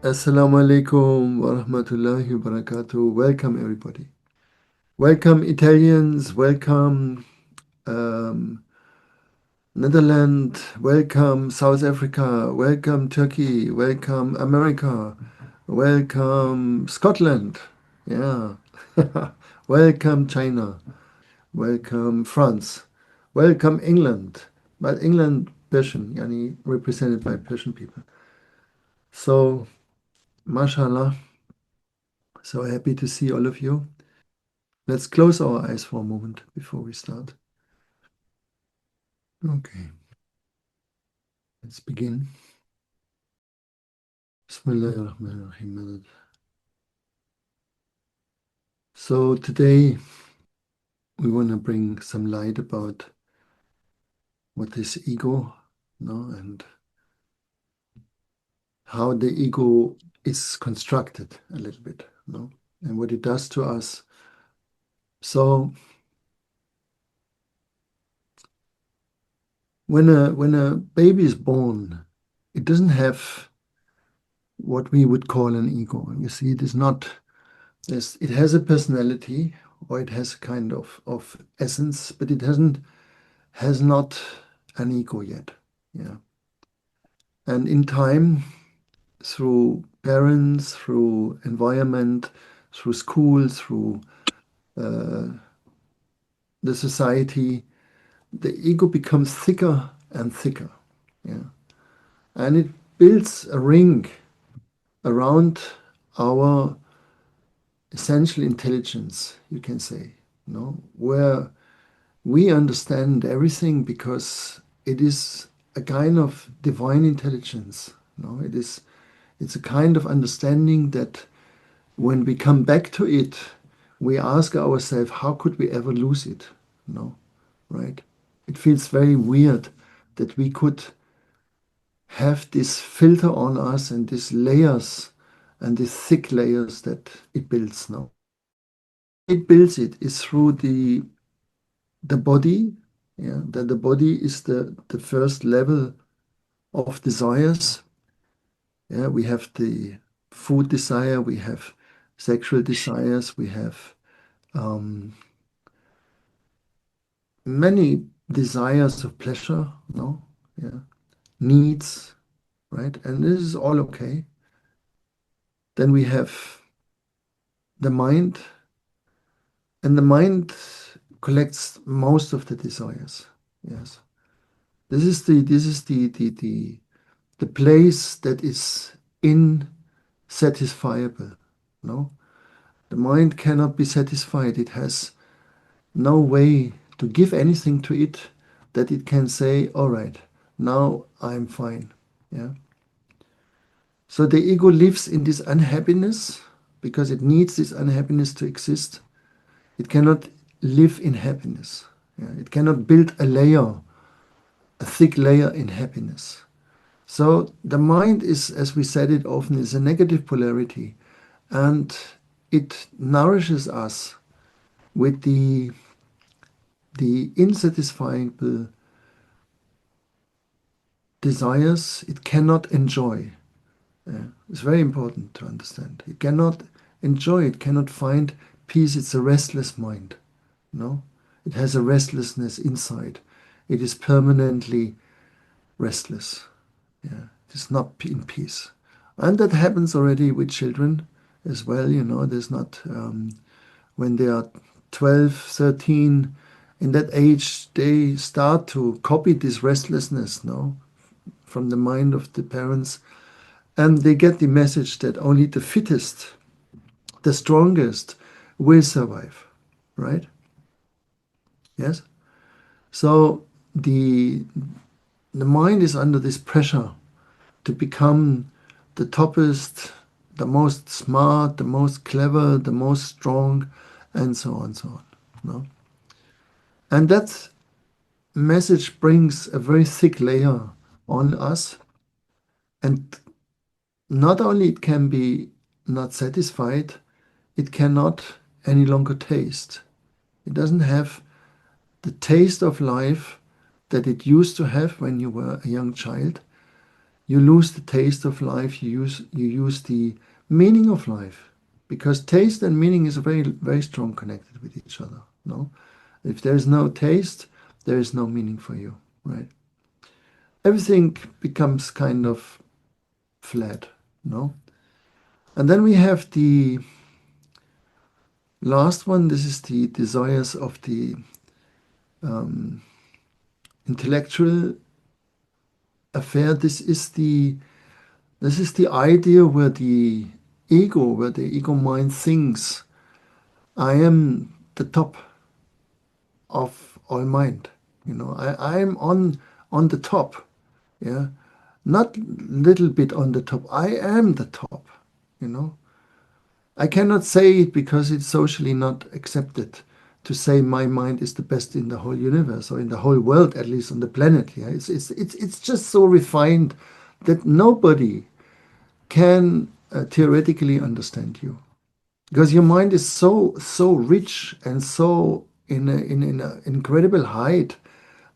Assalamu alaikum wa rahmatullahi wa barakatuh. Welcome, everybody. Welcome, Italians. Welcome, um, Netherlands. Welcome, South Africa. Welcome, Turkey. Welcome, America. Welcome, Scotland. Yeah. Welcome, China. Welcome, France. Welcome, England. But England, Persian, yani represented by Persian people. So, mashallah. So happy to see all of you. Let's close our eyes for a moment before we start. Okay, let's begin. Bismillahirrahmanirrahim. So today we want to bring some light about what is ego, no, and how the ego is constructed a little bit, no, and what it does to us. So when a baby is born, it doesn't have what we would call an ego. You see, it is not. It has a personality or it has a kind of essence, but it has not an ego yet. Yeah. And in time, through parents, through environment, through school, through uh, the society, the ego becomes thicker and thicker. Yeah. And it builds a ring around our essential intelligence, you can say, where we understand everything because it is a kind of divine intelligence. It's a kind of understanding that when we come back to it, we ask ourselves, how could we ever lose it? No, right? It feels very weird that we could have this filter on us and these layers and these thick layers that it builds now. It builds it is through the body, yeah, that the body is the first level of desires. Yeah, we have the food desire, we have sexual desires, we have um, many desires of pleasure, no, yeah, needs, right? And this is all okay. Then we have the mind, and the mind collects most of the desires. Yes, this is the place that is insatisfiable. No, the mind cannot be satisfied. It has no way to give anything to it that it can say, all right, now I'm fine. Yeah. So the ego lives in this unhappiness because it needs this unhappiness to exist. It cannot live in happiness. Yeah. It cannot build a layer, a thick layer in happiness. So the mind is, as we said it often, is a negative polarity, and it nourishes us with the insatisfiable desires it cannot enjoy. It's very important to understand. It cannot enjoy, it cannot find peace. It's a restless mind. No? It has a restlessness inside. It is permanently restless. Yeah. It is not in peace. And that happens already with children as well. There's not, when they are 12, 13, in that age, they start to copy this restlessness, no, from the mind of the parents. And they get the message that only the fittest, the strongest will survive, right? Yes? So the mind is under this pressure to become the toppest, the most smart, the most clever, the most strong, and so on, so on. No? And that message brings a very thick layer on us. And not only it can be not satisfied, it cannot any longer taste. It doesn't have the taste of life that it used to have when you were a young child. you lose the taste of life, you use the meaning of life. Because taste and meaning is very, very strong connected with each other. No? If there's no taste, there is no meaning for you, right? Everything becomes kind of flat, no? And then we have the last one. This is the desires of the intellectual affair. This is the idea where the ego mind thinks I am the top of all mind. I'm on the top. Yeah, not little bit on the top. I am the top. You know, I cannot say it because it's socially not accepted to say my mind is the best in the whole universe or in the whole world, at least on the planet. Yeah, it's just so refined that nobody can theoretically understand you because your mind is so rich and so in a incredible height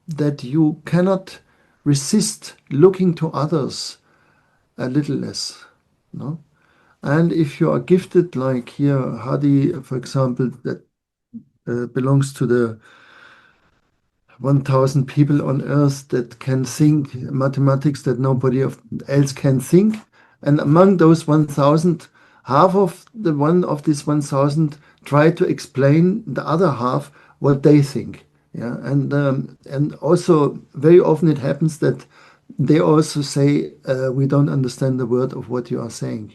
that you cannot resist looking to others a little less. No. And if you are gifted, like here, Hadi, for example, that belongs to the 1,000 people on earth that can think mathematics that nobody else can think. And among those 1,000, half of the one of this 1,000 try to explain the other half what they think. Yeah, and also very often it happens that they also say we don't understand the word of what you are saying.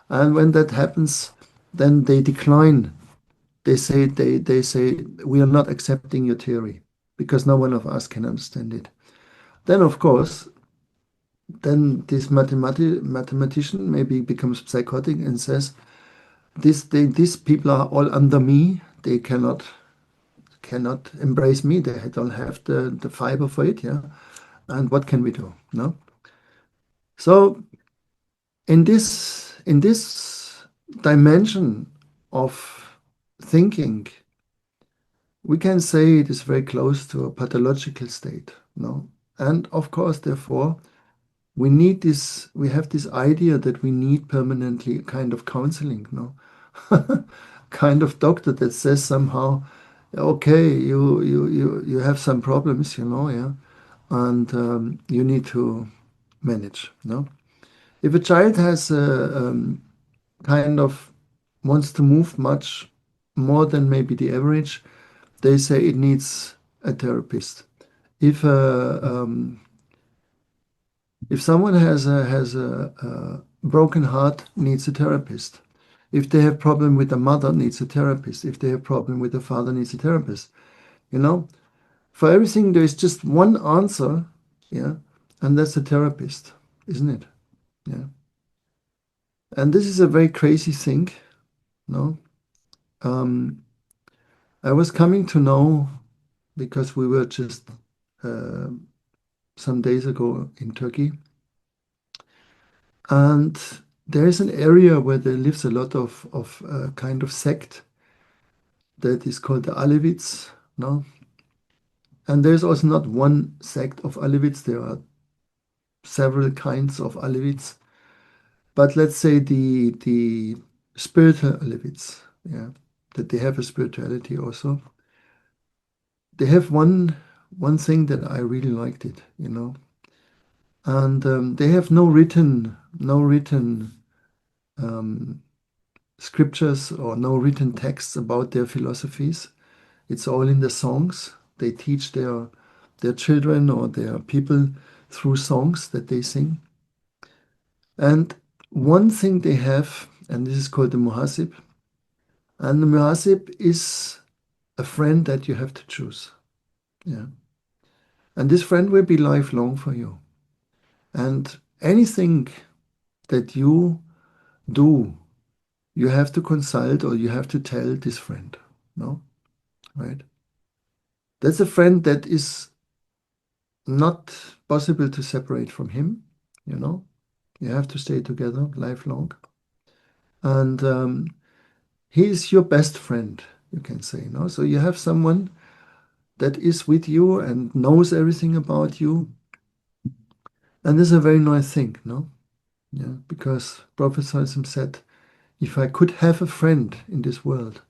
And when that happens, then they decline. They say we are not accepting your theory because no one of us can understand it. Then of course, then this mathematician maybe becomes psychotic and says, these people are all under me. They cannot embrace me. They don't have the fiber for it. Yeah, and what can we do? No. So in this dimension of thinking, we can say it is very close to a pathological state, no? And of course, therefore, we have this idea that we need permanently a kind of counseling, no? Kind of doctor that says somehow, okay, you have some problems, yeah, and you need to manage, no? If a child has kind of wants to move much more than maybe the average, they say it needs a therapist. If if someone has a broken heart, needs a therapist. If they have problem with the mother, needs a therapist. If they have problem with the father, needs a therapist. You know, for everything there is just one answer, yeah, and that's a therapist, isn't it? Yeah. And this is a very crazy thing, no? Um, I was coming to know because we were just uh, some days ago in Turkey. And there is an area where there lives a lot of kind of sect that is called the Alevites, no? And there's also not one sect of Alevites, there are several kinds of Alevites. But let's say the spiritual Alevites, yeah, that they have a spirituality also. They have one thing that I really liked it. And they have no written um, scriptures or no written texts about their philosophies. It's all in the songs. They teach their children or their people through songs that they sing. And one thing they have, and this is called the muhasib, and the muhasib is a friend that you have to choose. Yeah. And this friend will be lifelong for you. And anything that you do, you have to consult or you have to tell this friend. No? Right? That's a friend that is not possible to separate from him, you know. You have to stay together lifelong. And he is your best friend, you can say, no? So you have someone that is with you and knows everything about you. And this is a very nice thing, no? Yeah, because Prophet ﷺ said, if I could have a friend in this world,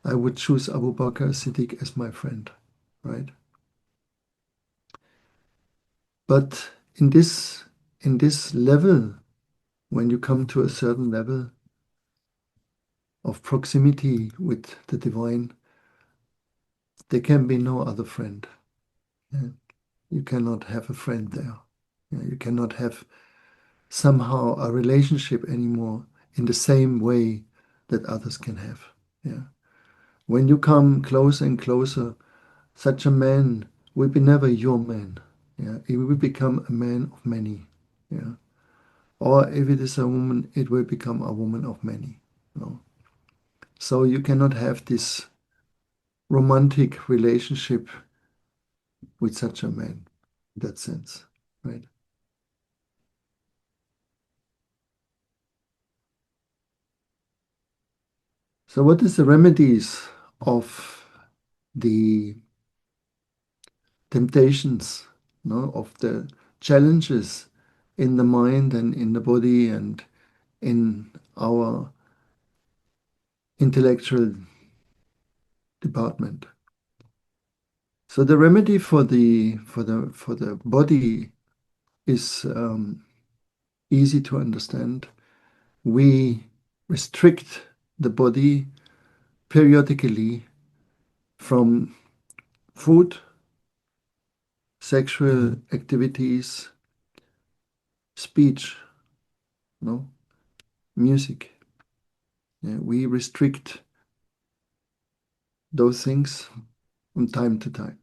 I would choose Abu Bakr Siddiq as my friend, right? But in this level, when you come to a certain level of proximity with the divine, there can be no other friend. Yeah? You cannot have a friend there. Yeah? You cannot have somehow a relationship anymore in the same way that others can have. Yeah. When you come closer and closer, such a man will be never your man. Yeah. He will become a man of many. Yeah. Or if it is a woman, it will become a woman of many. No. So you cannot have this romantic relationship with such a man in that sense. Right. So what is the remedies of the temptations, no, of the challenges in the mind and in the body and in our intellectual department. So the remedy for the body is easy to understand. We restrict the body periodically from food, sexual activities, speech, no, music. Yeah, we restrict those things from time to time.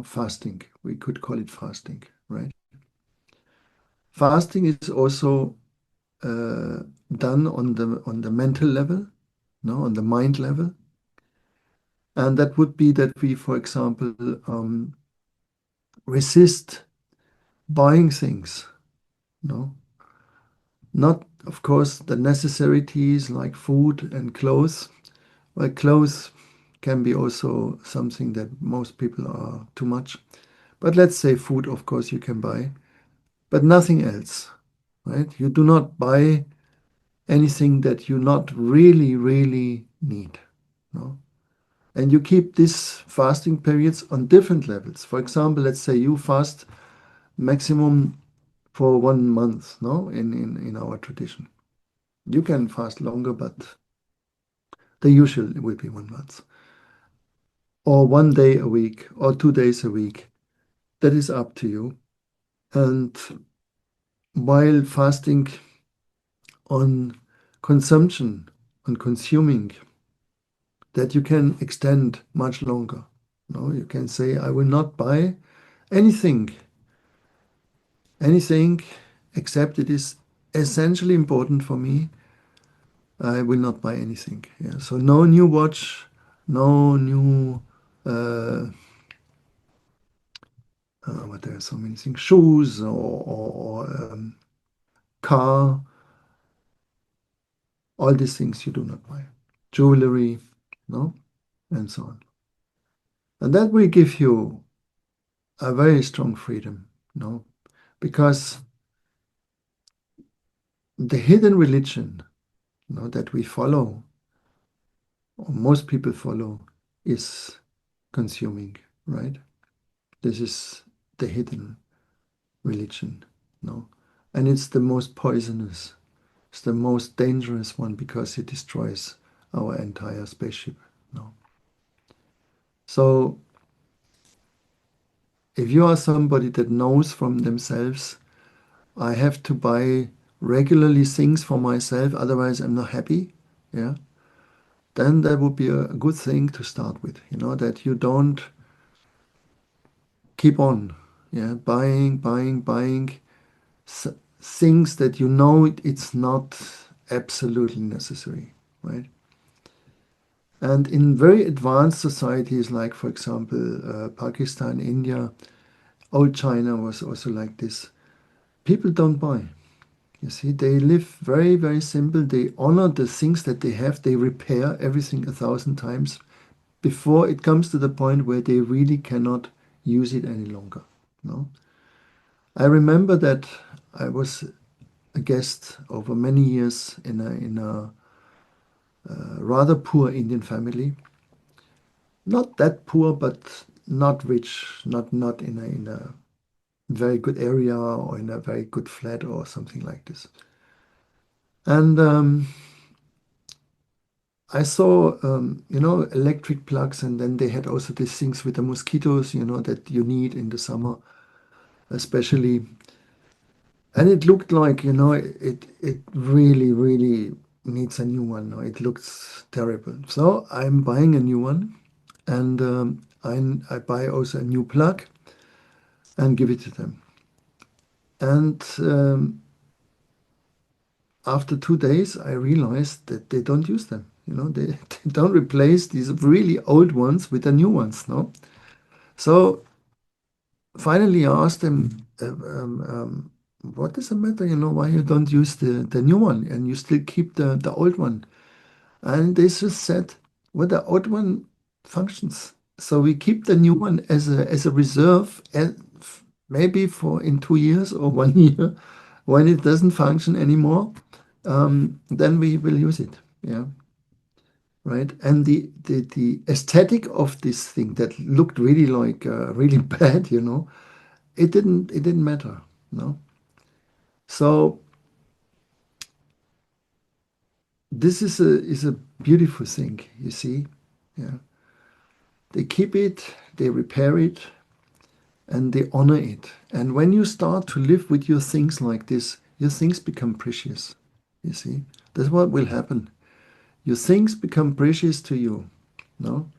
Fasting. We could call it fasting, right? Fasting is also uh, done on the mental level, no, on the mind level, and that would be that we, for example, resist buying things, no, not of course the necessities like food and clothes. Well, clothes can be also something that most people are too much, but let's say food, of course, you can buy, but nothing else, right? You do not buy anything that you not really, really need. No? And you keep these fasting periods on different levels. For example, let's say you fast maximum for 1 month, no, in our tradition. You can fast longer, but the usual will be 1 month. Or 1 day a week, or 2 days a week. That is up to you. And while fasting on consumption, on consuming, that you can extend much longer. No, you can say, I will not buy anything, anything except it is essentially important for me. I will not buy anything. Yeah. So no new watch, no new, what there are so many things, shoes or car, all these things you do not buy. Jewelry, no, and so on. And that will give you a very strong freedom, no, because the hidden religion, that we follow, or most people follow, is consuming, right? This is the hidden religion, no? And it's the most poisonous, it's the most dangerous one because it destroys our entire spaceship, no? So if you are somebody that knows from themselves, I have to buy regularly things for myself, otherwise I'm not happy, yeah, then that would be a good thing to start with, that you don't keep on, yeah, buying s- things that it's not absolutely necessary, right? And in very advanced societies, like for example, Pakistan, India, old China was also like this. People don't buy. You see, they live very, very simple. They honor the things that they have. They repair everything 1,000 times before it comes to the point where they really cannot use it any longer. No? I remember that I was a guest over many years in a rather poor Indian family. Not that poor, but not rich, not in a very good area or in a very good flat or something like this. And I saw, electric plugs, and then they had also these things with the mosquitoes, that you need in the summer, especially. And it looked like, it really, really needs a new one. No? It looks terrible. So I'm buying a new one, and I buy also a new plug and give it to them. And after 2 days, I realized that they don't use them. They don't replace these really old ones with the new ones. No. So finally, I asked them, what is the matter? Why you don't use the new one and you still keep the old one? And they just said, well, the old one functions. So we keep the new one as a reserve, and maybe for in 2 years or 1 year, when it doesn't function anymore, then we will use it. Yeah, right. And the aesthetic of this thing that looked really like really bad, it didn't matter. No. So this is a beautiful thing, you see. Yeah. They keep it, they repair it, and they honor it. And when you start to live with your things like this, your things become precious. You see, that's what will happen. Your things become precious to you, no?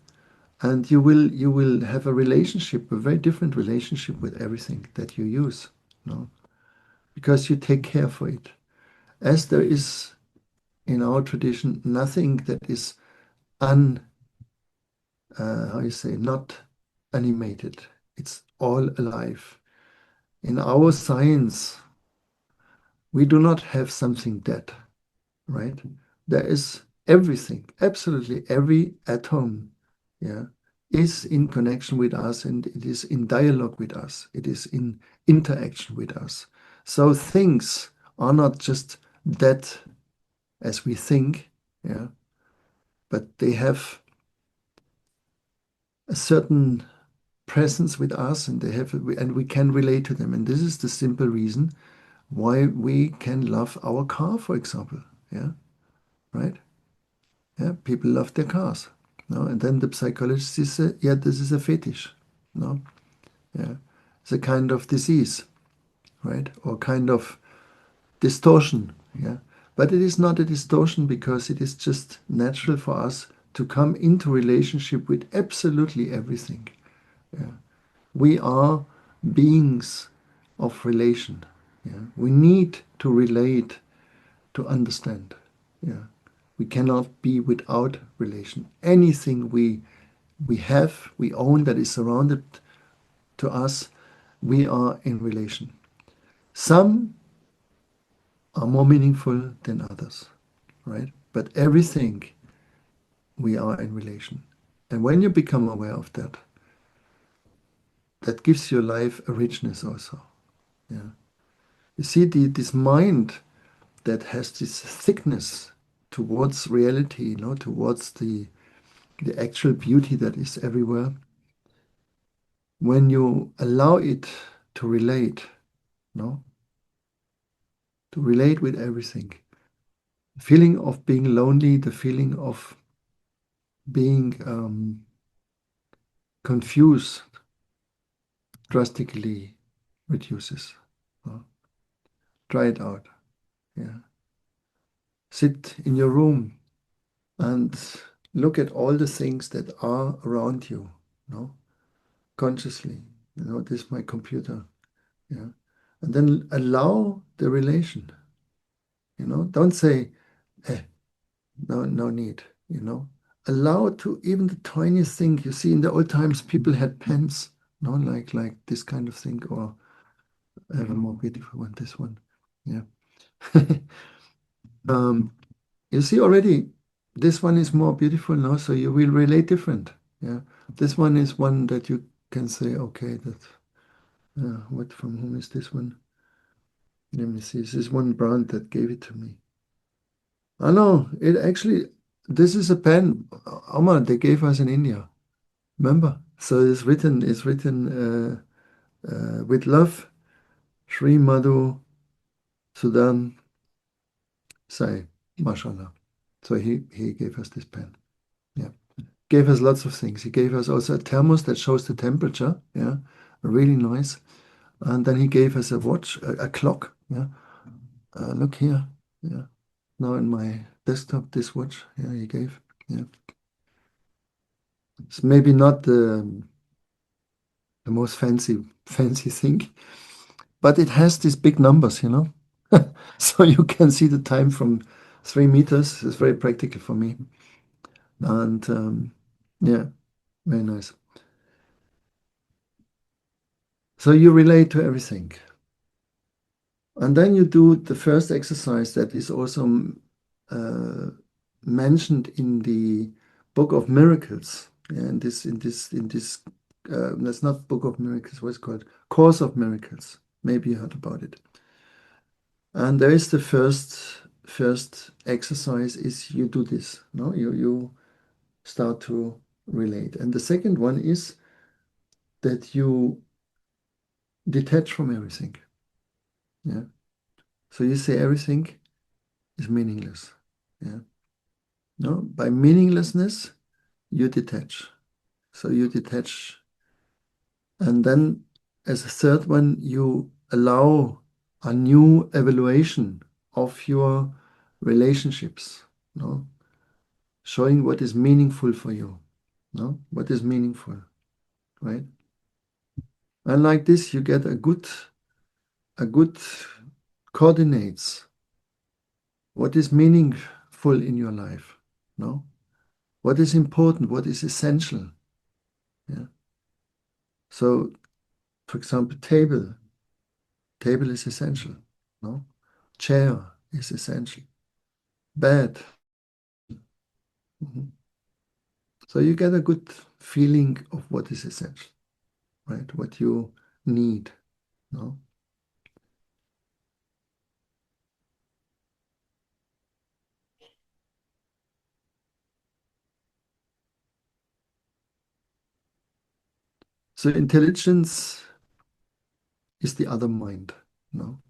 And you will have a relationship, a very different relationship with everything that you use, no? Because you take care for it. As there is in our tradition nothing that is un how you say, not animated. It's all alive. In our science, we do not have something dead, right? There is everything, absolutely every atom, yeah, is in connection with us, and it is in dialogue with us. It is in interaction with us. So things are not just dead as we think, yeah, but they have a certain presence with us, and we can relate to them. And this is the simple reason why we can love our car, for example. Yeah, right. Yeah, people love their cars. No, and then the psychologist says, yeah, this is a fetish. No, yeah, it's a kind of disease, right, or kind of distortion. Yeah, but it is not a distortion because it is just natural for us to come into relationship with absolutely everything. Yeah. We are beings of relation. Yeah. We need to relate to understand. Yeah. We cannot be without relation. Anything we have, we own that is surrounded to us, we are in relation. Some are more meaningful than others, right? But everything we are in relation. And when you become aware of that, that gives your life a richness also. Yeah. You see, this mind that has this thickness towards reality, towards the actual beauty that is everywhere, when you allow it to relate, no, to relate with everything, the feeling of being lonely, the feeling of being confused drastically reduces. no? Try it out. Yeah. Sit in your room and look at all the things that are around you, no, consciously. This is my computer. Yeah. And then allow the relation. Don't say, eh, no need, Allow to even the tiniest thing. You see, in the old times, people had pens, like this kind of thing, or I have a more beautiful one, this one. Yeah. um, you see already, this one is more beautiful now, so you will relate different. Yeah. This one is one that you can say, okay, What from whom is this one? Let me see. This is one brand that gave it to me. I know it actually. This is a pen, Omar, they gave us in India. Remember? So it's written with love, Sri Madhu Sudan Sai, mashallah. So he gave us this pen. Yeah. Gave us lots of things. He gave us also a thermos that shows the temperature. Yeah. Really nice. And then he gave us a watch, a clock. Yeah. Look here. Yeah. Now in my desktop, this watch. Yeah, he gave. Yeah. It's maybe not the most fancy thing, but it has these big numbers, you know. So you can see the time from 3 meters. It's very practical for me. And yeah, very nice. So you relate to everything. And then you do the first exercise that is also uh, mentioned in the Book of Miracles. Yeah, in this, that's not Book of Miracles, what's it called? Course of Miracles. Maybe you heard about it. And there is the first exercise is you do this. No, you start to relate. And the second one is that you detach from everything. Yeah. So you say everything is meaningless. Yeah. No, by meaninglessness, you detach. So you detach. And then as a third one, you allow a new evaluation of your relationships. No, showing what is meaningful for you. No, what is meaningful, right? And like this, you get a good coordinates. What is meaningful in your life? No, what is important? What is essential? Yeah. So, for example, table is essential. No, chair is essential. Bed. Mhm. So you get a good feeling of what is essential, right? What you need. No. So intelligence is the other mind. No.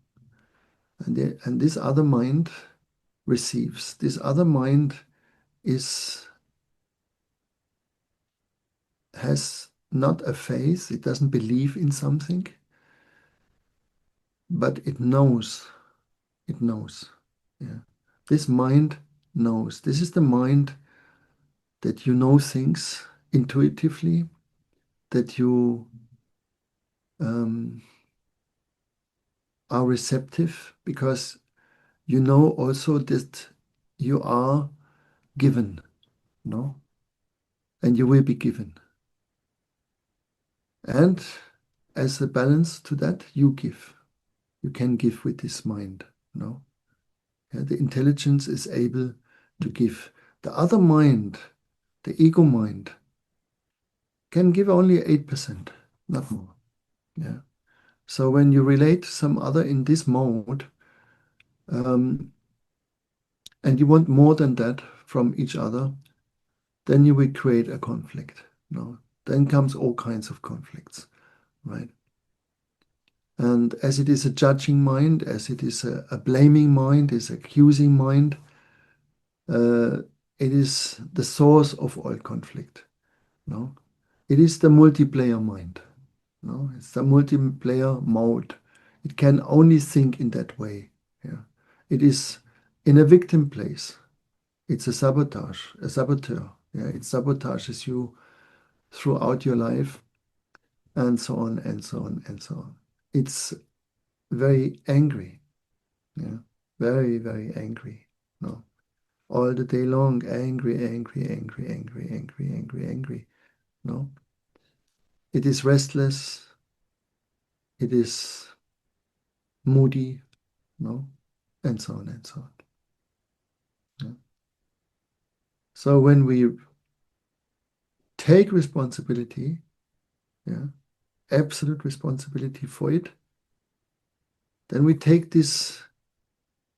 And this other mind receives. This other mind is has not a faith, it doesn't believe in something, but it knows. It knows. Yeah. This mind knows. This is the mind that you know things intuitively, that you um, are receptive because you know also that you are given, no? And you will be given. And as a balance to that, you give. You can give with this mind, no? Yeah, the intelligence is able to give. The other mind, the ego mind, can give only 8%, not more. Yeah. So when you relate to some other in this mode, um, and you want more than that from each other, then you will create a conflict. No, then comes all kinds of conflicts, right? And as it is a judging mind, as it is a blaming mind, is accusing mind, uh, it is the source of all conflict. No, it is the multiplayer mind. No, it's the multiplayer mode. It can only think in that way. Yeah, it is in a victim place. It's a sabotage, a saboteur. Yeah, it sabotages you throughout your life, and so on and so on and so on. It's very angry. Yeah, very, very angry. No, all the day long, angry, angry, angry, angry, angry, angry, angry. No, it is restless. It is moody. No, and so on and so on. Yeah. So when we take responsibility, yeah, absolute responsibility for it, then we take this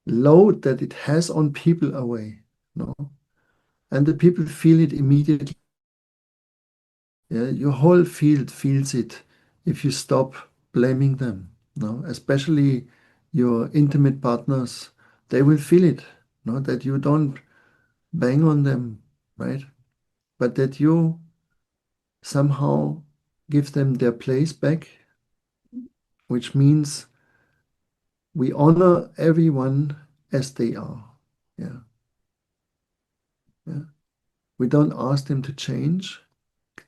load that it has on people away, no? And the people feel it immediately. Yeah, your whole field feels it if you stop blaming them, no? Especially your intimate partners, they will feel it, no? That you don't bang on them, right? But that you somehow give them their place back, which means we honor everyone as they are. Yeah, yeah. We don't ask them to change.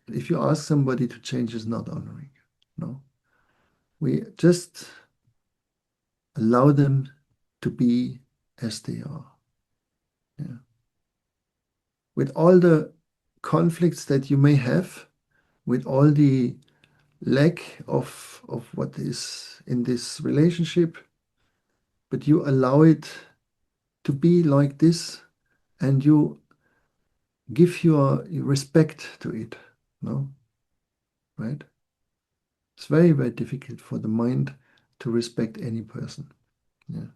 If you ask somebody to change, it's not honoring. No. We just allow them to be as they are. Yeah. With all the conflicts that you may have, with all the lack of what is in this relationship, but you allow it to be like this and you give your respect to it. No, right? It's very, very difficult for the mind to respect any person. Yeah.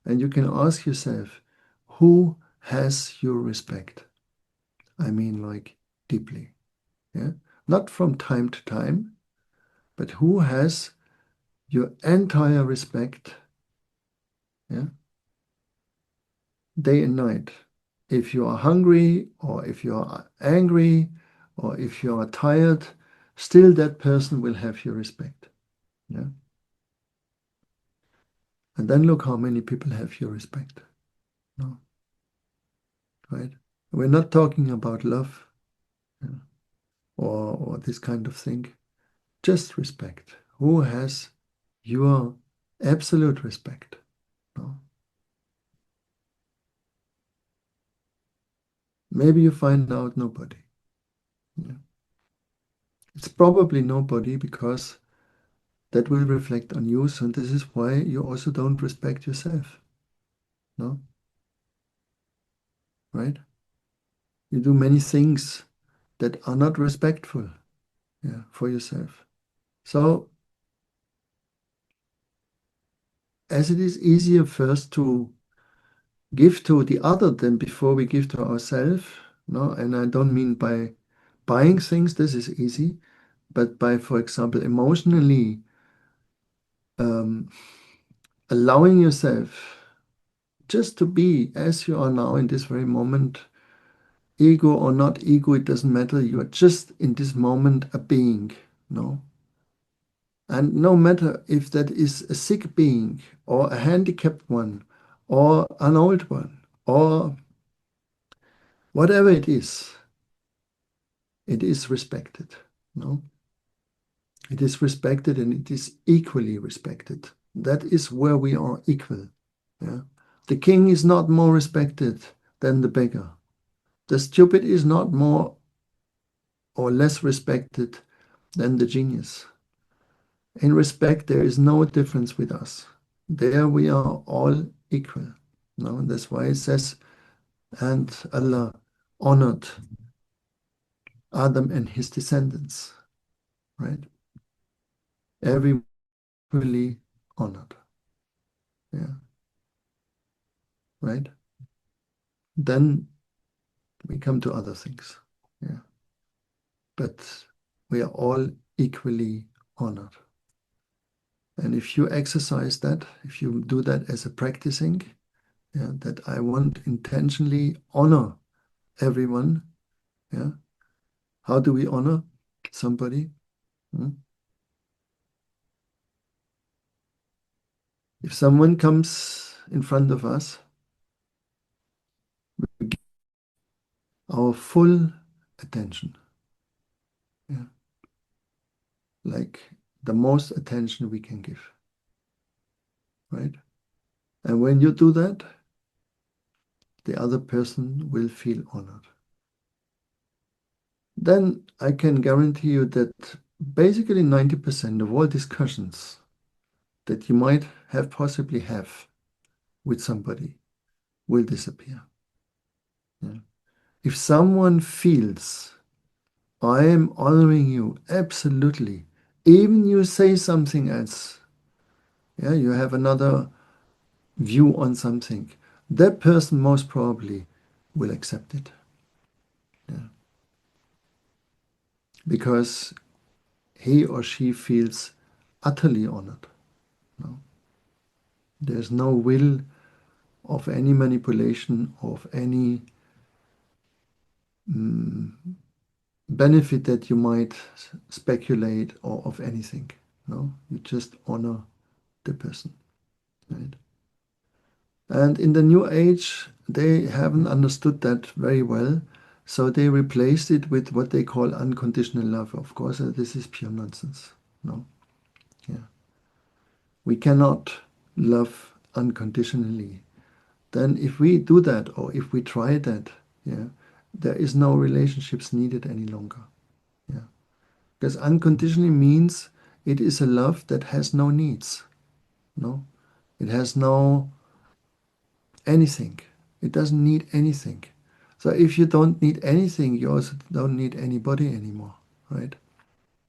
And you can ask yourself, who has your respect? I mean, like deeply. Yeah. Not from time to time, but who has your entire respect? Yeah. Day and night. If you are hungry, or if you are angry, or if you are tired, still that person will have your respect. Yeah. And then look how many people have your respect. No, right? We're not talking about love, yeah, or this kind of thing. Just respect. Who has your absolute respect? No. Maybe you find out nobody. Yeah. It's probably nobody because that will reflect on you. So this is why you also don't respect yourself. No, right? You do many things that are not respectful, yeah, for yourself. So as it is easier first to give to the other than before we give to ourselves, no, and I don't mean by buying things, this is easy, but by, for example, emotionally um, allowing yourself just to be as you are now in this very moment, ego or not ego, it doesn't matter. You are just in this moment a being, no? And no matter if that is a sick being or a handicapped one or an old one or whatever it is respected, no? It is respected and it is equally respected. That is where we are equal. Yeah? The king is not more respected than the beggar. The stupid is not more or less respected than the genius. In respect, there is no difference with us. There we are all equal. No, and that's why it says, and Allah honored Adam and his descendants, right? Every really honored. Yeah, right? Then we come to other things. Yeah. But we are all equally honored. And if you exercise that, if you do that as a practicing, yeah, that I want intentionally honor everyone. Yeah. How do we honor somebody? Hmm? If someone comes in front of us, we give our full attention. Yeah. Like the most attention we can give. Right? And when you do that, the other person will feel honored. Then I can guarantee you that basically 90% of all discussions that you might have possibly have with somebody will disappear. Yeah. If someone feels I am honoring you absolutely Even you say something else, yeah, you have another view on something, that person most probably will accept it. Yeah. Because he or she feels utterly honored. No? There's no will of any manipulation, of any benefit that you might speculate, or of anything. No, you just honor the person, right? And in the new age, they haven't understood that very well, so they replaced it with what they call unconditional love. Of course, this is pure nonsense. No, yeah, we cannot love unconditionally. Then, if we do that, or if we try that, yeah, there is no relationships needed any longer. Yeah. Because unconditionally means it is a love that has no needs. No, it has no anything. It doesn't need anything. So if you don't need anything, you also don't need anybody anymore, right?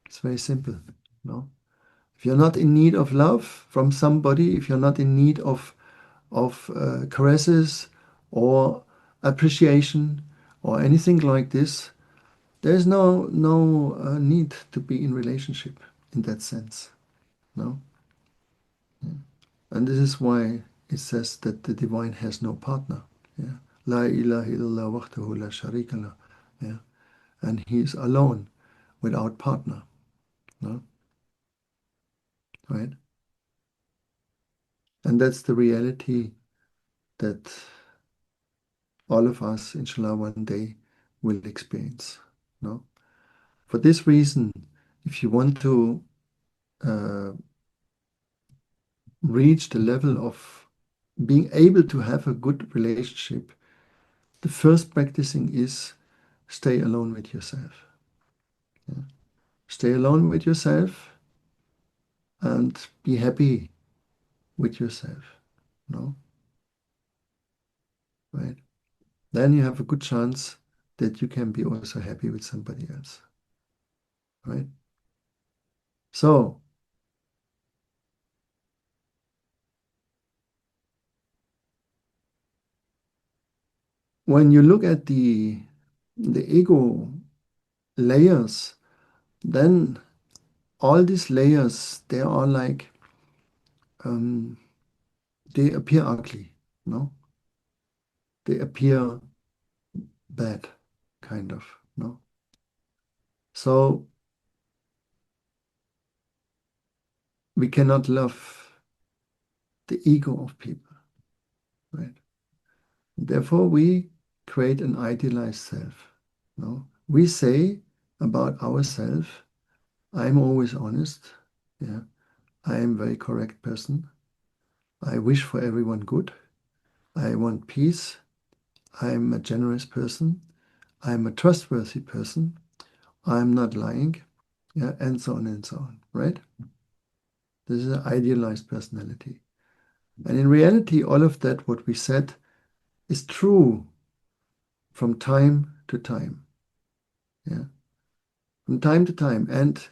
It's very simple. No, if you're not in need of love from somebody, if you're not in need of caresses or appreciation or anything like this, there's no need to be in relationship in that sense. No. And this is why it says that the divine has no partner. Yeah. La ilaha illallah wahdahu la sharika lah. Yeah. And he is alone without partner. No? Right? And that's the reality that all of us, inshallah, one day will experience. No? For this reason, if you want to uh, reach the level of being able to have a good relationship, the first practicing is stay alone with yourself. Yeah. Stay alone with yourself and be happy with yourself. No? Right? Then you have a good chance that you can be also happy with somebody else. Right? So, when you look at the ego layers, then all these layers, they are like um, they appear ugly. No? They appear bad, kind of. No? So we cannot love the ego of people, right? Therefore, we create an idealized self. No? We say about ourselves, I'm always honest. Yeah. I am a very correct person. I wish for everyone good. I want peace. I'm a generous person. I'm a trustworthy person. I'm not lying. Yeah, and so on and so on. Right? This is an idealized personality. And in reality, all of that, what we said, is true from time to time. Yeah. From time to time. And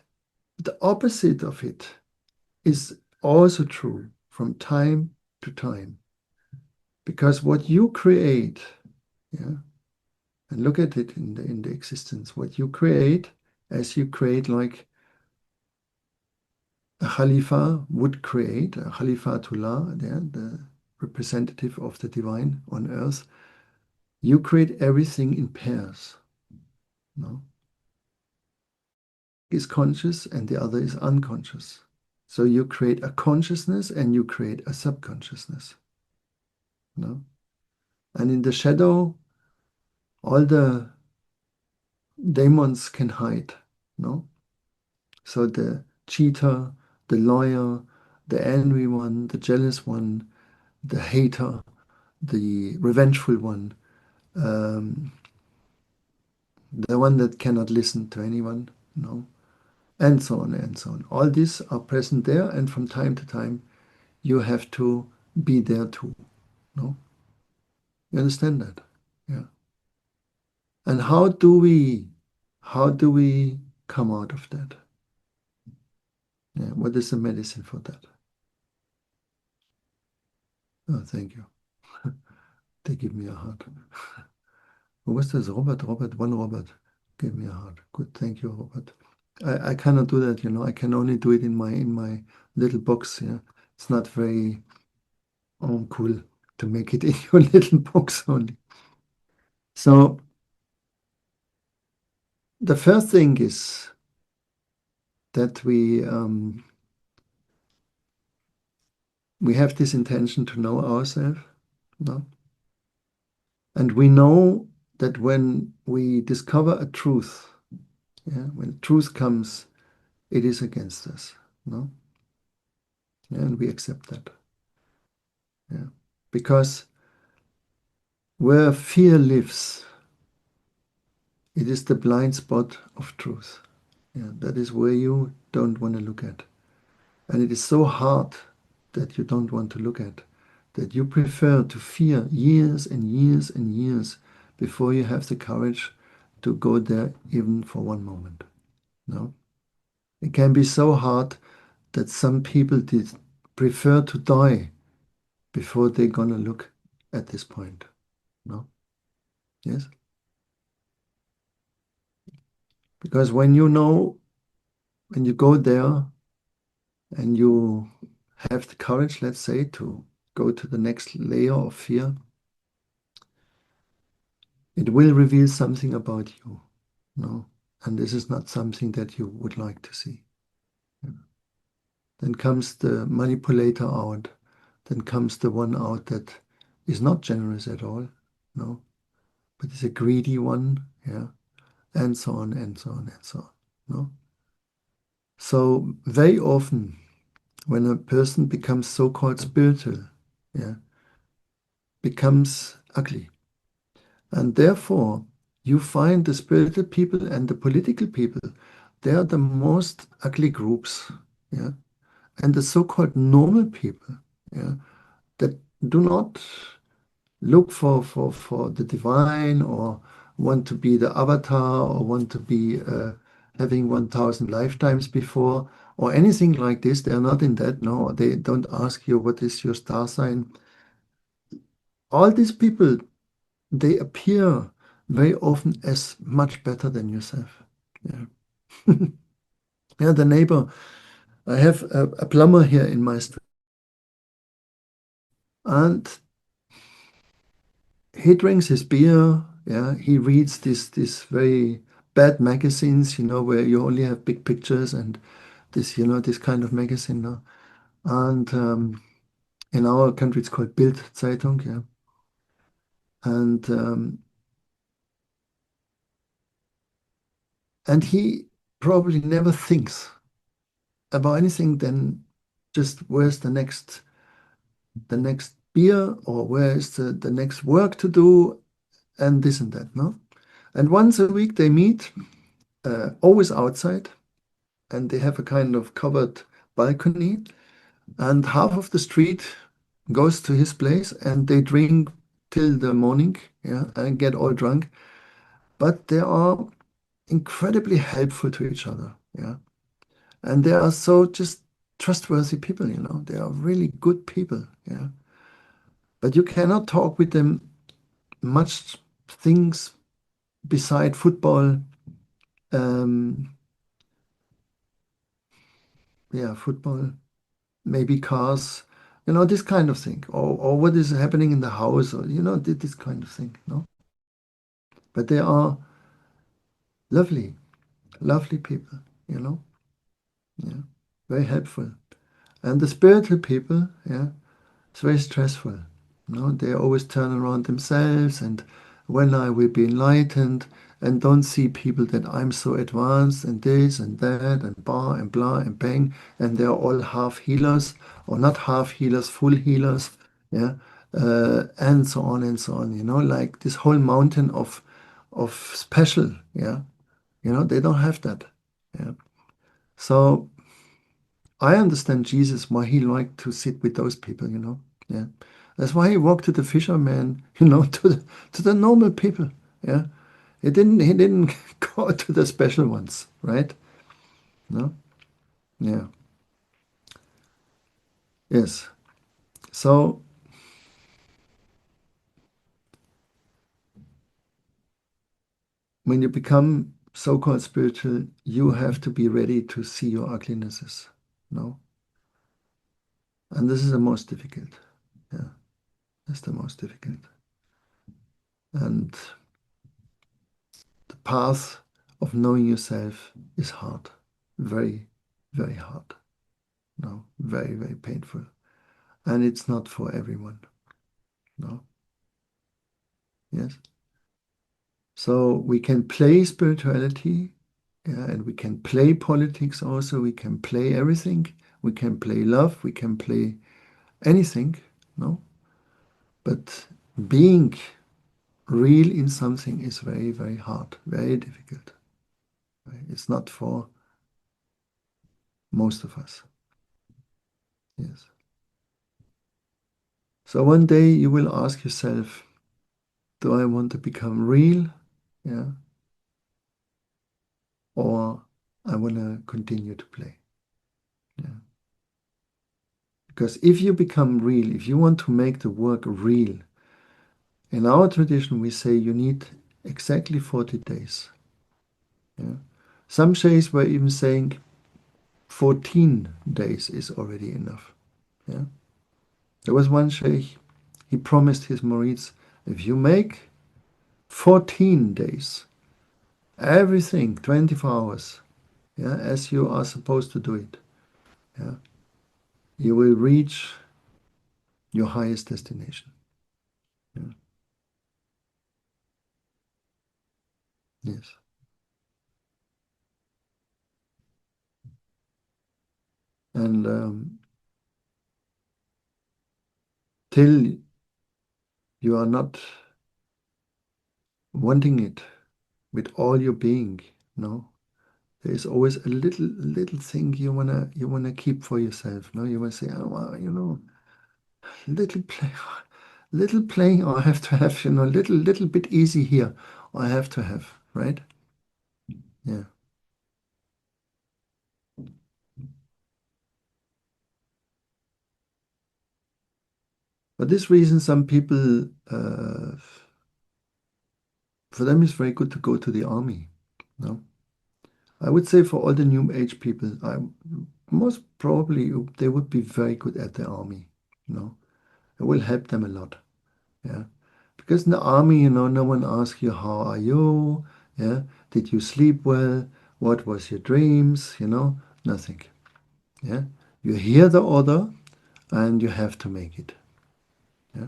the opposite of it is also true from time to time. Because what you create, yeah, and look at it in the existence, what you create, as you create like a Khalifa would create, a Khalifatullah, yeah, the representative of the divine on earth, you create everything in pairs. No? Is conscious and the other is unconscious. So you create a consciousness and you create a subconsciousness. No? And in the shadow, all the demons can hide. No? So the cheater, the liar, the angry one, the jealous one, the hater, the revengeful one, um, the one that cannot listen to anyone, no, and so on and so on. All these are present there, and from time to time, you have to be there too. No, you understand that? Yeah. And how do we come out of that? Yeah. What is the medicine for that? Oh, thank you. They give me a heart. Who was this? Robert, Robert, one Robert gave me a heart. Good, thank you, Robert. I cannot do that, you know. I can only do it in my little box, yeah. It's not very cool to make it in your little box only. So the first thing is that we have this intention to know ourselves, no? And we know that when we discover a truth, yeah, when truth comes, it is against us, no? Yeah, and we accept that. Yeah. Because where fear lives, it is the blind spot of truth. Yeah, that is where you don't want to look at. And it is so hard that you don't want to look at, that you prefer to fear years and years and years before you have the courage to go there even for one moment. No? It can be so hard that some people did prefer to die before they're gonna look at this point. No? Yes? Because when you know, when you go there and you have the courage, let's say, to go to the next layer of fear, it will reveal something about you. No? And this is not something that you would like to see. Then comes the manipulator out. Then comes the one out that is not generous at all. No? But is a greedy one. Yeah. And so on and so on and so on. No? So very often when a person becomes so-called spiritual, yeah, becomes ugly. And therefore, you find the spiritual people and the political people, they are the most ugly groups, yeah. And the so-called normal people, yeah, that do not look for the divine or want to be the avatar or want to be having 1,000 lifetimes before or anything like this. They are not in that. No, they don't ask you what is your star sign. All these people, they appear very often as much better than yourself. Yeah. Yeah, the neighbor. I have a plumber here in my street, and he drinks his beer. Yeah, he reads this very bad magazines, you know, where you only have big pictures and this, you know, this kind of magazine. No? And in our country, it's called Bild Zeitung. Yeah, and and he probably never thinks about anything than just where's the next beer or where is the next work to do and this and that, no? And once a week they meet, always outside, and they have a kind of covered balcony, and half of the street goes to his place and they drink till the morning, yeah, and get all drunk. But they are incredibly helpful to each other, yeah. And they are so just trustworthy people, you know. They are really good people, yeah. But you cannot talk with them much things beside football, um, yeah, football, maybe cars, you know, this kind of thing, or what is happening in the house, or you know, this kind of thing, no? But they are lovely, lovely people, you know, yeah, very helpful. And the spiritual people, yeah, it's very stressful. No, they always turn around themselves and when I will be enlightened and don't see people that I'm so advanced and this and that and blah and bang and they're all half healers or not half healers, full healers, yeah, and so on and so on. You know, like this whole mountain of special, yeah. You know, they don't have that. Yeah. So I understand Jesus why he liked to sit with those people, you know. Yeah. That's why he walked to the fishermen, you know, to the normal people. Yeah. He didn't go to the special ones, right? No? Yeah. Yes. So when you become so-called spiritual, you have to be ready to see your uglinesses. No? And this is the most difficult. Yeah, that's the most difficult. And the path of knowing yourself is hard. Very, very hard. No, very, very painful. And it's not for everyone. No. Yes. So we can play spirituality, yeah, and we can play politics also. We can play everything. We can play love. We can play anything. No. But being real in something is very, very hard, very difficult. Right? It's not for most of us. Yes. So one day you will ask yourself, do I want to become real? Yeah. Or I want to continue to play. Yeah. Because if you become real, if you want to make the work real, in our tradition we say you need exactly 40 days. Yeah. Some sheikhs were even saying 14 days is already enough. Yeah. There was one sheikh, he promised his murids, if you make 14 days, everything 24 hours, yeah, as you are supposed to do it, yeah, you will reach your highest destination. Yeah. Yes. And till you are not wanting it with all your being, no, there is always a little thing you wanna keep for yourself. No, you wanna say, oh, well, little play, little playing I have to have, little bit easy here I have to have, right? Yeah. For this reason, some people, for them, it's very good to go to the army. No, I would say for all the new age people, most probably they would be very good at the army. No, it will help them a lot. Yeah, because in the army, no one asks you how are you. Yeah, did you sleep well? What was your dreams? Nothing. Yeah, you hear the order and you have to make it. Yeah,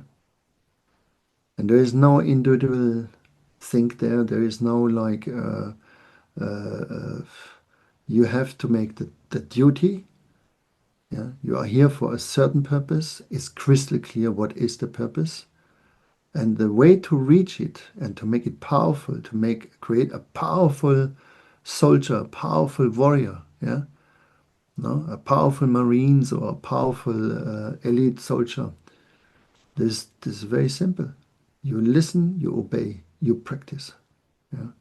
and there is no individual think there. There is no like you have to make the duty. Yeah, you are here for a certain purpose. It's crystal clear what is the purpose. And the way to reach it and to make it powerful, to create a powerful soldier, a powerful warrior, yeah, no, a powerful Marines or a powerful elite soldier. This is very simple. You listen, you obey, you practice, yeah,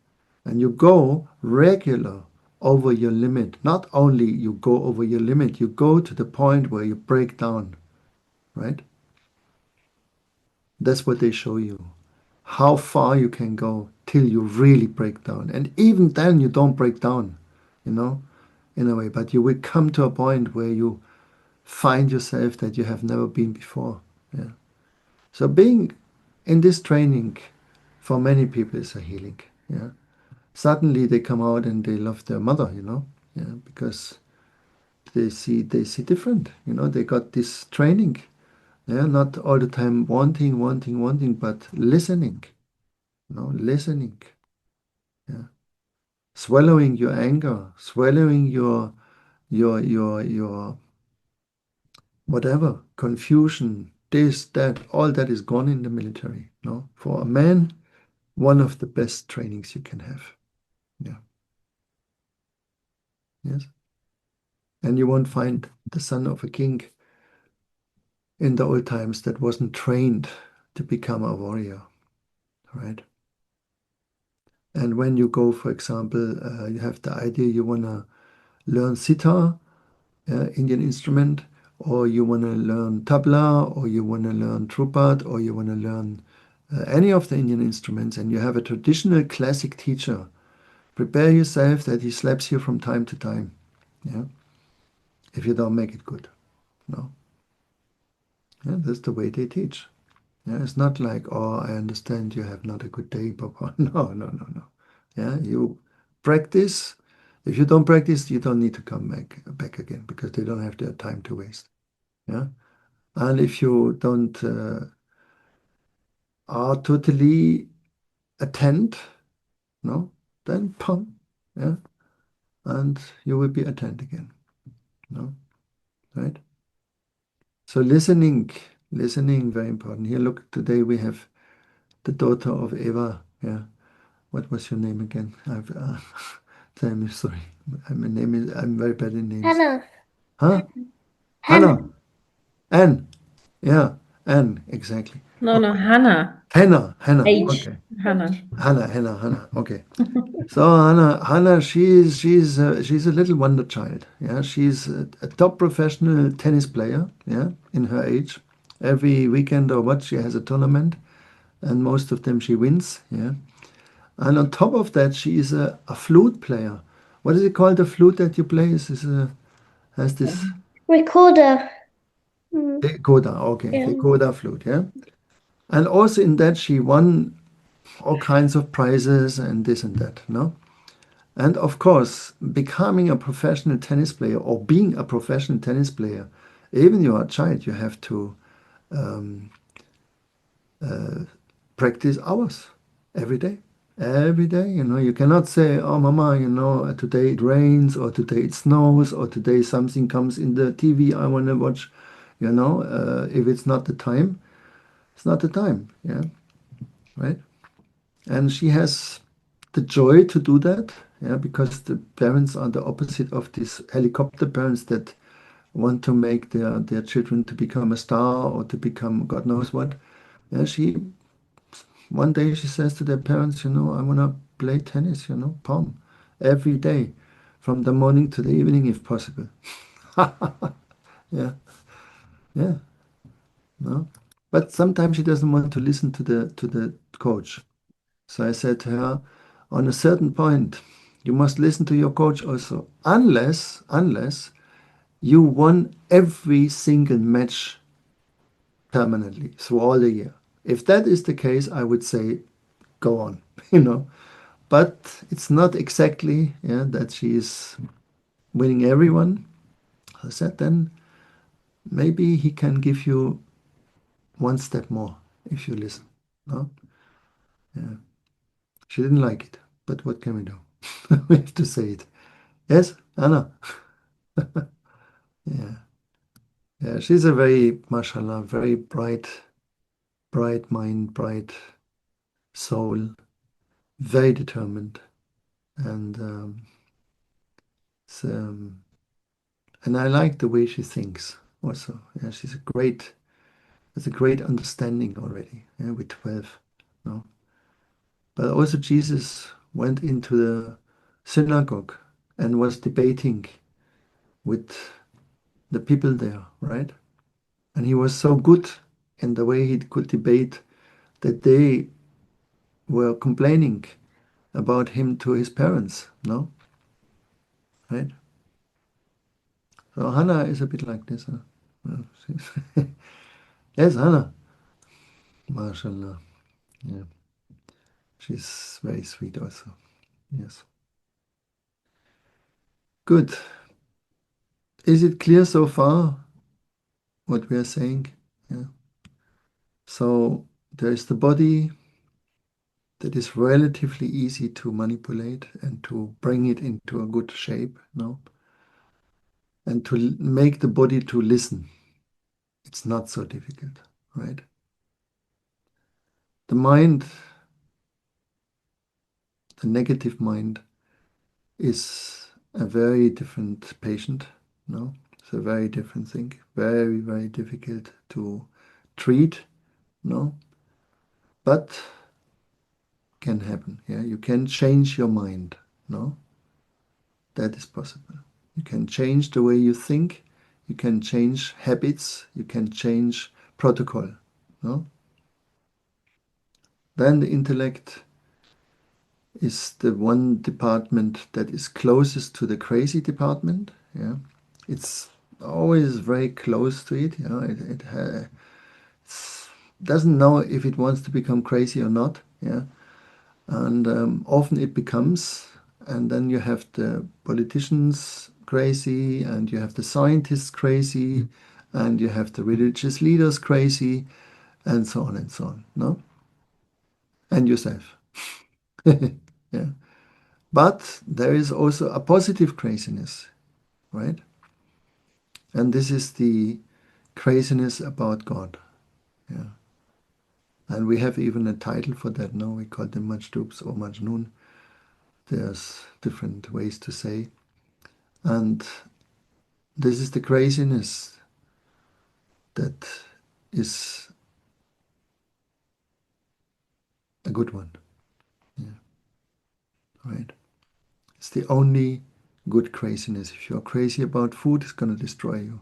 and you go regular over your limit. Not only you go over your limit, you go to the point where you break down, right? That's what they show you. How far you can go till you really break down. And even then you don't break down, you know, in a way. But you will come to a point where you find yourself that you have never been before. Yeah. So being in this training for many people is a healing. Yeah. Suddenly they come out and they love their mother. Yeah, because they see different. They got this training. Yeah, not all the time wanting, but listening. Listening. Yeah. Swallowing your anger, swallowing your whatever, confusion, this, that, all that is gone in the military. No, for a man, one of the best trainings you can have. Yeah. Yes. And you won't find the son of a king in the old times that wasn't trained to become a warrior, right? And when you go, for example, you have the idea you want to learn sitar, Indian instrument, or you want to learn tabla, or you want to learn trupat, or you want to learn any of the Indian instruments, and you have a traditional classic teacher, prepare yourself that he slaps you from time to time, yeah, if you don't make it good. No, yeah, that's the way they teach. Yeah, it's not like, oh, I understand you have not a good day, Papa. No, no, no, no. Yeah, you practice. If you don't practice, you don't need to come back again because they don't have their time to waste. Yeah, and if you don't are totally attend, no, then pum, yeah, and you will be attend again. No, right? So listening, very important. Here, look, today we have the daughter of Eva. Yeah, what was your name again? Tell me, sorry. I'm very bad in names. Hannah. Huh? Hannah. Hannah. Anne. Yeah, Anne, exactly. No, no, Okay. Hannah. Hannah. H. Okay. Hannah. Hannah. Okay. So Hannah, she's a little wonder child. Yeah, she's a top professional tennis player. Yeah, in her age, every weekend or what she has a tournament, and most of them she wins. Yeah, and on top of that, she is a flute player. What is it called? The flute that you play is has this Recorder. Mm, coda. Okay, yeah. the coda flute. Yeah, and also in that she won all kinds of prizes and this and that. No. And of course, becoming a professional tennis player or being a professional tennis player, even you are a child, you have to um, practice hours every day. Every day, you cannot say, oh, mama, today it rains or today it snows or today something comes in the TV I want to watch. If it's not the time, it's not the time. Yeah, right. And she has the joy to do that. Yeah, because the parents are the opposite of these helicopter parents that want to make their children to become a star or to become God knows what. Yeah, she one day she says to their parents, I want to play tennis, palm every day, from the morning to the evening if possible. Yeah, yeah, no. But sometimes she doesn't want to listen to the coach. So I said to her, on a certain point, you must listen to your coach also, unless you won every single match permanently through all the year. If that is the case, I would say go on, you know. But it's not exactly, yeah, that she is winning everyone. I said then maybe he can give you one step more if you listen. No? Yeah. She didn't like it, but what can we do? We have to say it. Yes, Anna. Yeah. Yeah, she's a very, mashallah, very bright mind, bright soul, very determined. And it's, and I like the way she thinks also. Yeah, has a great understanding already, yeah, with 12. No? But also Jesus went into the synagogue and was debating with the people there, right? And he was so good in the way he could debate that they were complaining about him to his parents, no? Right? So Hannah is a bit like this, huh? Well, yes, Hannah. MashaAllah. Yeah. She's very sweet also. Yes. Good. Is it clear so far what we are saying? Yeah. So there is the body that is relatively easy to manipulate and to bring it into a good shape, no? And to make the body to listen. It's not so difficult, right? The mind, the negative mind, is a very different patient, no? It's a very different thing. Very, very difficult to treat, no? But can happen. Yeah, you can change your mind. No, that is possible. You can change the way you think. you can change habits, you can change protocol. No? Then the intellect is the one department that is closest to the crazy department. Yeah, it's always very close to it. You know, it's, doesn't know if it wants to become crazy or not. Yeah, and often it becomes. And then you have the politicians crazy, and you have the scientists crazy, and you have the religious leaders crazy, and so on and so on. No, and yourself. Yeah. But there is also a positive craziness, right? And this is the craziness about God. Yeah. And we have even a title for that now. We call them Majdubs or Majnun. There's different ways to say. And this is the craziness that is a good one. Yeah. Right? It's the only good craziness. If you're crazy about food, it's going to destroy you.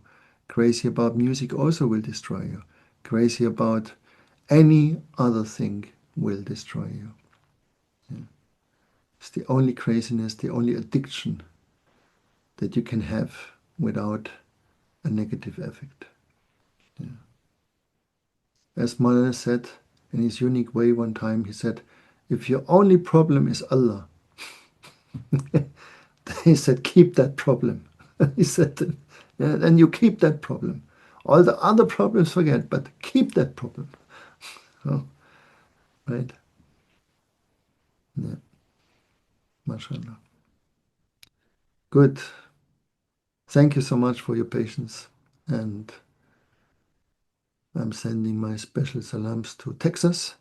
Crazy about music also will destroy you. Crazy about any other thing will destroy you. Yeah. It's the only craziness, the only addiction that you can have without a negative effect. Yeah. As Mala said in his unique way one time, he said, if your only problem is Allah, he said, keep that problem. He said, yeah, then you keep that problem. All the other problems forget, but keep that problem. Oh, right? Yeah, mashallah. Good. Thank you so much for your patience. And I'm sending my special salams to Texas,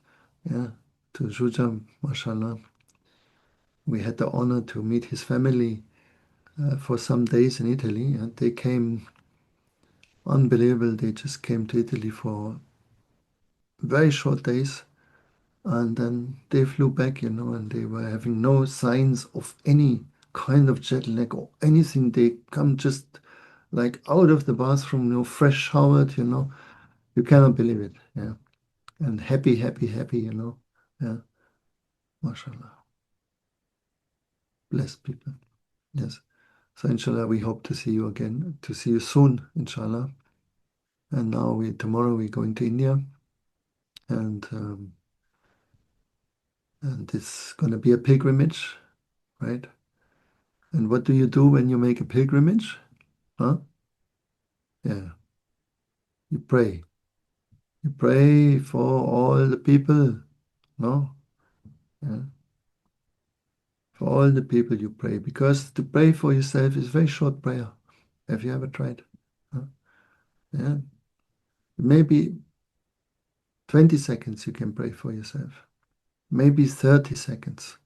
yeah, to Juja, mashallah. We had the honor to meet his family for some days in Italy, and they came unbelievable. They just came to Italy for very short days, and then they flew back, and they were having no signs of any kind of jet lag or anything. They come just like out of the bathroom, fresh showered, You cannot believe it, yeah. And happy, happy, happy. Yeah, mashallah. Blessed people. Yes. So inshallah, we hope to see you again, to see you soon, inshallah. And now tomorrow we're going to India, and it's going to be a pilgrimage, right? And what do you do when you make a pilgrimage? Huh? Yeah, you pray. You pray for all the people, no? Yeah. For all the people you pray, because to pray for yourself is very short prayer. Have you ever tried? Huh? Yeah, maybe 20 seconds you can pray for yourself, maybe 30 seconds.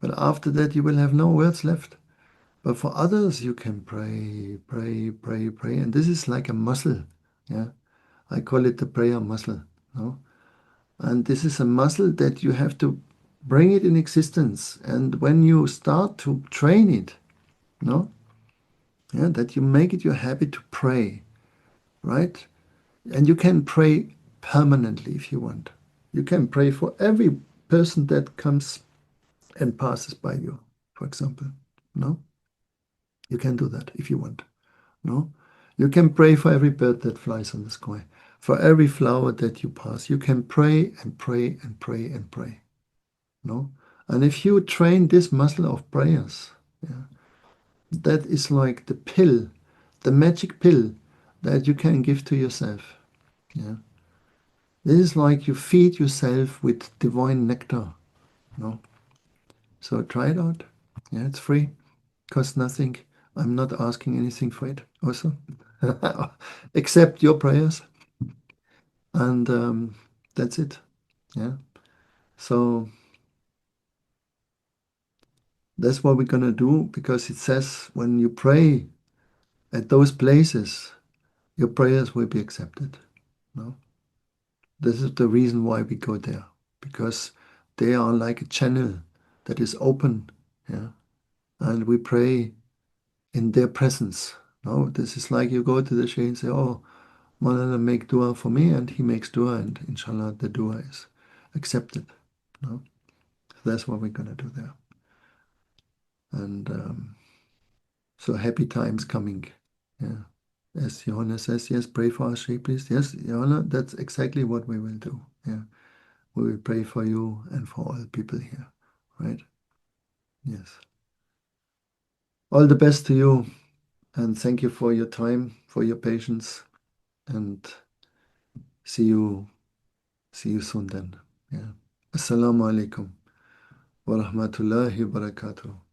But after that, you will have no words left. But for others, you can pray, pray, pray, pray. And this is like a muscle. Yeah. I call it the prayer muscle. No? And this is a muscle that you have to bring it in existence. And when you start to train it, no? Yeah, that you make it your habit to pray, right? And you can pray permanently if you want. You can pray for every person that comes and passes by you, for example. No? You can do that if you want. No? You can pray for every bird that flies in the sky, for every flower that you pass. You can pray and pray and pray and pray. No? And if you train this muscle of prayers, yeah, that is like the pill, the magic pill that you can give to yourself. Yeah. This is like you feed yourself with divine nectar. No? So try it out. Yeah, it's free. Costs nothing. I'm not asking anything for it also. Except your prayers. And that's it. Yeah. So that's what we're gonna do, because it says when you pray at those places, your prayers will be accepted. No? This is the reason why we go there. Because they are like a channel that is open. Yeah. And we pray in their presence. No, this is like you go to the Shaykh and say, oh, Maulana, make dua for me, and he makes dua, and inshallah the dua is accepted. No? So that's what we're going to do there. And so happy times coming. Yeah. As Johanna says, yes, pray for us, Shaykh, please. Yes, Johanna, that's exactly what we will do. Yeah. We will pray for you and for all people here. Right? Yes. All the best to you, and thank you for your time, for your patience, and see you soon then. Yeah. Assalamu alaikum wa rahmatullahi wa barakatuh.